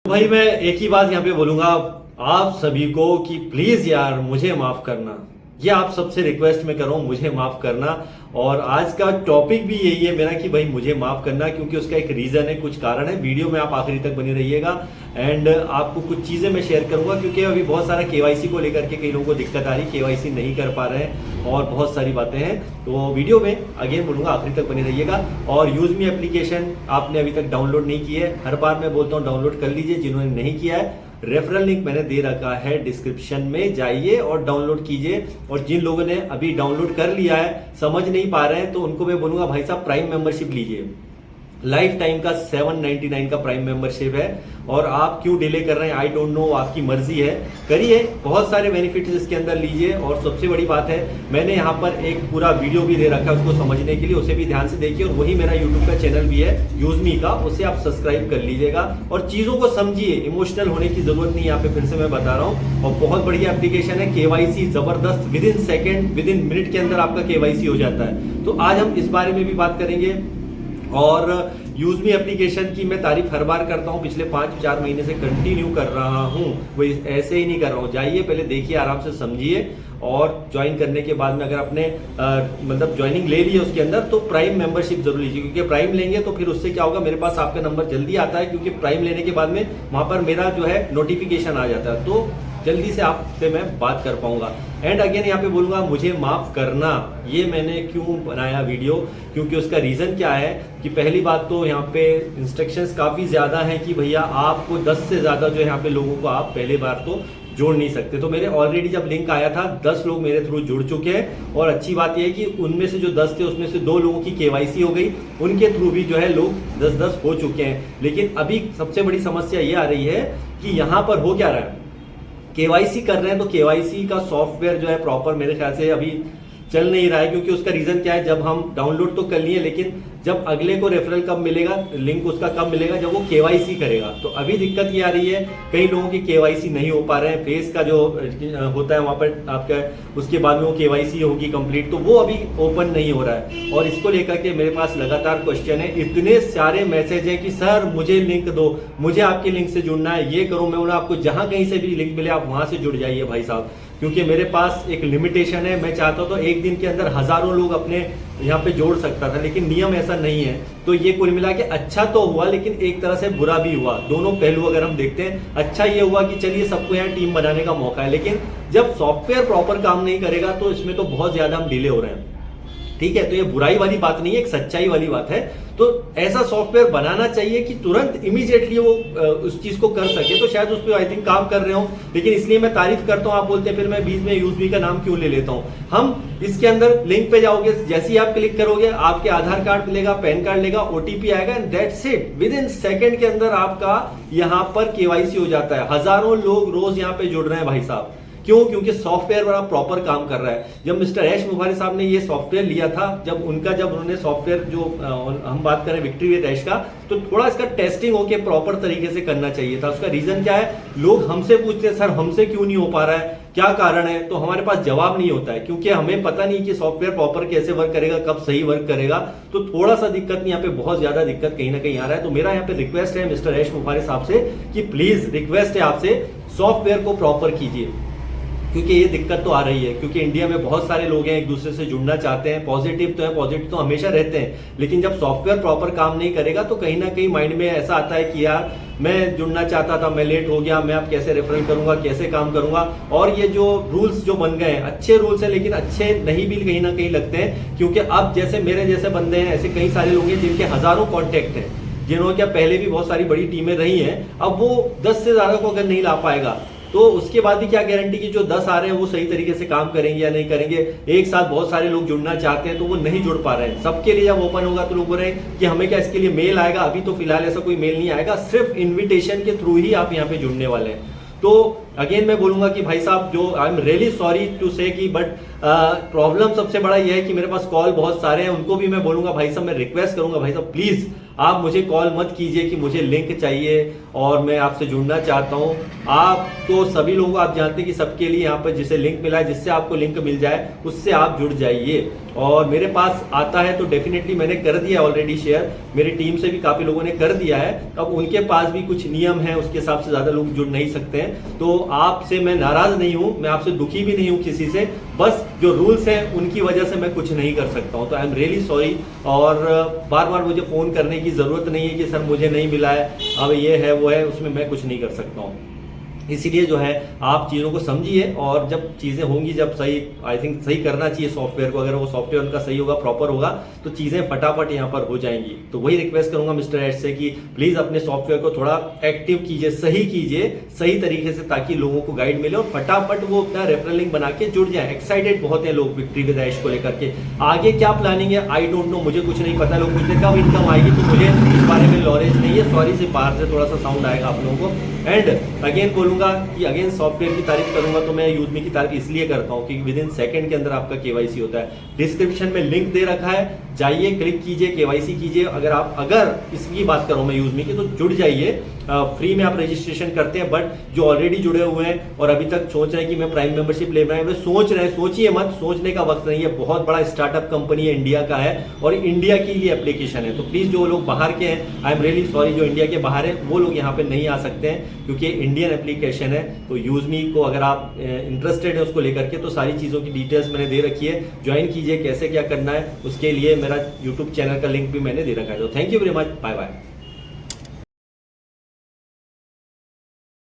भाई मैं एक ही बात यहाँ पे बोलूंगा आप सभी को कि प्लीज यार मुझे माफ करना। ये आप सबसे रिक्वेस्ट मैं कर रहा हूँ, मुझे माफ करना। और आज का टॉपिक भी यही है मेरा कि भाई मुझे माफ करना, क्योंकि उसका एक रीजन है, कुछ कारण है। वीडियो में आप आखिरी तक बने रहिएगा एंड आपको कुछ चीजें मैं शेयर करूंगा, क्योंकि अभी बहुत सारा केवाईसी को लेकर के कई लोगों को दिक्कत आ रही, केवाईसी नहीं कर पा रहे हैं और बहुत सारी बातें हैं। तो वीडियो में अगेन बोलूंगा आखिरी तक बने रहिएगा। और यूज मी एप्लीकेशन आपने अभी तक डाउनलोड नहीं की है, हर बार मैं बोलता हूँ डाउनलोड कर लीजिए। जिन्होंने नहीं किया है रेफरल लिंक मैंने दे रखा है डिस्क्रिप्शन में, जाइए और डाउनलोड कीजिए। और जिन लोगों ने अभी डाउनलोड कर लिया है समझ नहीं पा रहे हैं तो उनको मैं बोलूंगा भाई साहब प्राइम मेंबरशिप लीजिए। लाइफ टाइम का 799 का प्राइम मेंबरशिप है। और आप क्यों डिले कर रहे हैं आई डोंट नो, आपकी मर्जी है, करिए। बहुत सारे बेनिफिट्स इसके अंदर लीजिए। और सबसे बड़ी बात है मैंने यहाँ पर एक पूरा वीडियो भी दे रखा है उसको समझने के लिए, उसे भी ध्यान से देखिए। और वही मेरा यूट्यूब का चैनल भी है यूज मी का, उसे आप सब्सक्राइब कर लीजिएगा और चीजों को समझिए। इमोशनल होने की जरूरत नहीं, यहाँ पे फिर से मैं बता रहा हूँ। और बहुत बढ़िया एप्लीकेशन है, केवाईसी जबरदस्त, with in second with in minute के अंदर आपका केवाईसी हो जाता है। तो आज हम इस बारे में भी बात करेंगे। और यूज मी एप्लीकेशन की मैं तारीफ हर बार करता हूं, पिछले 5-4 महीने से कंटिन्यू कर रहा हूं, वो ऐसे ही नहीं कर रहा हूं। जाइए पहले देखिए, आराम से समझिए और ज्वाइन करने के बाद में अगर आपने मतलब ज्वाइनिंग ले ली है उसके अंदर तो प्राइम मेंबरशिप जरूर लीजिए। क्योंकि प्राइम लेंगे तो फिर उससे क्या होगा, मेरे पास आपका नंबर जल्दी आता है, क्योंकि प्राइम लेने के बाद में वहां पर मेरा जो है नोटिफिकेशन आ जाता है, तो जल्दी से आपसे मैं बात कर पाऊंगा। एंड अगेन यहाँ पे बोलूंगा मुझे माफ करना। ये मैंने क्यों बनाया वीडियो, क्योंकि उसका रीजन क्या है कि पहली बात तो यहाँ पे इंस्ट्रक्शंस काफी ज्यादा हैं कि भैया आपको 10 से ज्यादा जो यहाँ पे लोगों को आप पहले बार तो जोड़ नहीं सकते। तो मेरे ऑलरेडी जब लिंक आया था 10 लोग मेरे थ्रू जुड़ चुके हैं। और अच्छी बात यह है कि उनमें से जो 10 थे उसमें से 2 लोगों की केवाईसी हो गई, उनके थ्रू भी जो है लोग 10-10 हो चुके हैं। लेकिन अभी सबसे बड़ी समस्या ये आ रही है कि यहाँ पर हो क्या रहा है, केवाईसी कर रहे हैं तो केवाईसी का सॉफ्टवेयर जो है प्रॉपर मेरे ख्याल से अभी चल नहीं रहा है। क्योंकि उसका रीजन क्या है, जब हम डाउनलोड तो कर लिए लेकिन जब अगले को रेफरल कब मिलेगा, लिंक उसका कब मिलेगा, जब वो केवाईसी करेगा। तो अभी दिक्कत ये आ रही है कई लोगों की केवाईसी नहीं हो पा रहे हैं। फेस का जो होता है वहां पर आपका, उसके बाद में वो केवाईसी होगी कंप्लीट, तो वो अभी ओपन नहीं हो रहा है। और इसको लेकर के मेरे पास लगातार क्वेश्चन है, इतने सारे मैसेज है कि सर मुझे लिंक दो, मुझे आपके लिंक से जुड़ना है, ये करो। मैं बोला आपको जहां कहीं से भी लिंक मिले आप वहां से जुड़ जाइए भाई साहब, क्योंकि मेरे पास एक लिमिटेशन है। मैं चाहता हूं तो एक दिन के अंदर हजारों लोग अपने यहाँ पे जोड़ सकता था, लेकिन नियम ऐसा नहीं है। तो ये कुल मिला के अच्छा तो हुआ, लेकिन एक तरह से बुरा भी हुआ। दोनों पहलू अगर हम देखते हैं, अच्छा ये हुआ कि चलिए सबको यहाँ टीम बनाने का मौका है, लेकिन जब सॉफ्टवेयर प्रॉपर काम नहीं करेगा तो इसमें तो बहुत ज्यादा हम डिले हो रहे हैं। ठीक है, तो ये बुराई वाली बात नहीं है, एक सच्चाई वाली बात है। तो ऐसा सॉफ्टवेयर बनाना चाहिए कि तुरंत इमीडिएटली वो उस चीज को कर सके। तो शायद उस पर आई थिंक काम कर रहे हो, लेकिन इसलिए मैं तारीफ करता हूं। आप बोलते हैं फिर मैं बीच में यूज मी का नाम क्यों ले लेता हूं। हम इसके अंदर लिंक पे जाओगे, जैसे ही आप क्लिक करोगे आपके आधार कार्ड लेगा, पैन कार्ड लेगा, ओटीपी आएगा and that's it. With in second के अंदर आपका यहाँ पर केवाईसी हो जाता है। हजारों लोग रोज यहाँ पे जुड़ रहे हैं भाई साहब। क्यों? क्योंकि सॉफ्टवेयर बड़ा प्रॉपर काम कर रहा है। जब मिस्टर ऐश मुखारी साहब ने ये सॉफ्टवेयर लिया था, जब उन्होंने सॉफ्टवेयर जो हम बात करें विक्ट्री विद ऐश का, तो थोड़ा इसका टेस्टिंग होके प्रॉपर तरीके से करना चाहिए था। उसका रीजन क्या है, लोग हमसे पूछते हैं सर हमसे क्यों नहीं हो पा रहा है, क्या कारण है, तो हमारे पास जवाब नहीं होता है, क्योंकि हमें पता नहीं कि सॉफ्टवेयर प्रॉपर कैसे वर्क करेगा, कब सही वर्क करेगा। तो थोड़ा सा दिक्कत नहीं, यहाँ पे बहुत ज्यादा दिक्कत कहीं ना कहीं आ रहा है। तो मेरा यहाँ पे रिक्वेस्ट है मिस्टर ऐश मुखारी साहब से कि प्लीज रिक्वेस्ट है आपसे, सॉफ्टवेयर को प्रॉपर कीजिए, क्योंकि ये दिक्कत तो आ रही है। क्योंकि इंडिया में बहुत सारे लोग हैं एक दूसरे से जुड़ना चाहते हैं, पॉजिटिव तो है, पॉजिटिव तो हमेशा रहते हैं, लेकिन जब सॉफ्टवेयर प्रॉपर काम नहीं करेगा तो कहीं ना कहीं माइंड में ऐसा आता है कि यार मैं जुड़ना चाहता था, मैं लेट हो गया, मैं अब कैसे रेफरल करूंगा, कैसे काम करूंगा। और ये जो रूल्स जो बन गए हैं, अच्छे रूल्स हैं लेकिन अच्छे नहीं भी कहीं ना कहीं लगते हैं। क्योंकि अब जैसे मेरे जैसे बंदे हैं, ऐसे कई सारे लोग हैं जिनके हजारों कॉन्टेक्ट हैं, जिन्होंने क्या पहले भी बहुत सारी बड़ी टीमें रही हैं। अब वो 10 से ज्यादा को अगर नहीं ला पाएगा तो उसके बाद भी क्या गारंटी कि जो 10 आ रहे हैं वो सही तरीके से काम करेंगे या नहीं करेंगे। एक साथ बहुत सारे लोग जुड़ना चाहते हैं तो वो नहीं जुड़ पा रहे हैं। सबके लिए जब ओपन होगा तो लोग बोल रहे हैं कि हमें क्या इसके लिए मेल आएगा, अभी तो फिलहाल ऐसा कोई मेल नहीं आएगा, सिर्फ इन्विटेशन के थ्रू ही आप यहाँ पे जुड़ने वाले हैं। तो अगेन मैं बोलूंगा कि भाई साहब जो I am really sorry to say कि बट प्रॉब्लम सबसे बड़ा यह है कि मेरे पास कॉल बहुत सारे हैं, उनको भी मैं बोलूंगा भाई साहब, मैं रिक्वेस्ट करूंगा भाई साहब प्लीज आप मुझे कॉल मत कीजिए कि मुझे लिंक चाहिए और मैं आपसे जुड़ना चाहता हूं। आप तो सभी लोगों को आप जानते हैं कि सबके लिए यहाँ पर जिसे लिंक मिला है, जिससे आपको लिंक मिल जाए उससे आप जुड़ जाइए। और मेरे पास आता है तो डेफिनेटली मैंने कर दिया ऑलरेडी शेयर, मेरी टीम से भी काफी लोगों ने कर दिया है। अब उनके पास भी कुछ नियम है, उसके हिसाब से ज्यादा लोग जुड़ नहीं सकते हैं। तो आपसे मैं नाराज नहीं हूं, मैं आपसे दुखी भी नहीं हूं किसी से, बस जो रूल्स हैं उनकी वजह से मैं कुछ नहीं कर सकता हूं। तो आई एम रियली सॉरी। और बार बार मुझे फोन करने की जरूरत नहीं है कि सर मुझे नहीं मिला है, अब ये है वो है, उसमें मैं कुछ नहीं कर सकता हूँ। इसीलिए जो है आप चीज़ों को समझिए, और जब चीज़ें होंगी, जब सही आई थिंक सही करना चाहिए सॉफ्टवेयर को, अगर वो सॉफ्टवेयर उनका सही होगा, प्रॉपर होगा, तो चीज़ें फटाफट यहाँ पर हो जाएंगी। तो वही रिक्वेस्ट करूंगा मिस्टर एड से कि प्लीज़ अपने सॉफ्टवेयर को थोड़ा एक्टिव कीजिए, सही कीजिए, सही तरीके से, ताकि लोगों को गाइड मिले और फटाफट वो अपना रेफरल लिंक बना के जुड़ जाए। एक्साइटेड बहुत है लोग विक्ट्री विद ऐश को लेकर के। आगे क्या प्लानिंग है आई डोंट नो, मुझे कुछ नहीं पता। लोग पूछते कब इनकम आएगी, तो मुझे इस बारे में नॉलेज नहीं है, सॉरी से बाहर से थोड़ा सा साउंड आएगा आप लोगों को। एंड अगेन बोलूंगा कि अगेन सॉफ्टवेयर की तारीफ करूंगा तो मैं यूजमी की तारीफ इसलिए करता हूं कि विद इन सेकंड के अंदर आपका केवाईसी होता है। डिस्क्रिप्शन में लिंक दे रखा है, जाइए क्लिक कीजिए, केवाईसी कीजिए। अगर इसकी बात करूं मैं यूजमी की, तो जुड़ जाइए, फ्री में आप रजिस्ट्रेशन करते हैं। बट जो ऑलरेडी जुड़े हुए हैं और अभी तक सोच रहे हैं कि मैं प्राइम मेंबरशिप ले रहा हूं, सोचिए मत, सोचने का वक्त नहीं है। बहुत बड़ा स्टार्टअप कंपनी है, इंडिया का है और इंडिया की ये एप्लीकेशन है। तो प्लीज जो लोग बाहर के हैं, आई एम रियली सॉरी, जो इंडिया के बाहर है वो लोग यहाँ पे नहीं आ सकते हैं, क्योंकि इंडियन एप्लीकेशन है। तो यूजमी को अगर आप इंटरेस्टेड है उसको लेकर के, तो सारी चीज़ों की डिटेल्स मैंने दे रखी है, ज्वाइन कीजिए, कैसे क्या करना है उसके लिए मेरा यूट्यूब चैनल का लिंक भी मैंने दे रखा है। तो thank you very much, bye bye.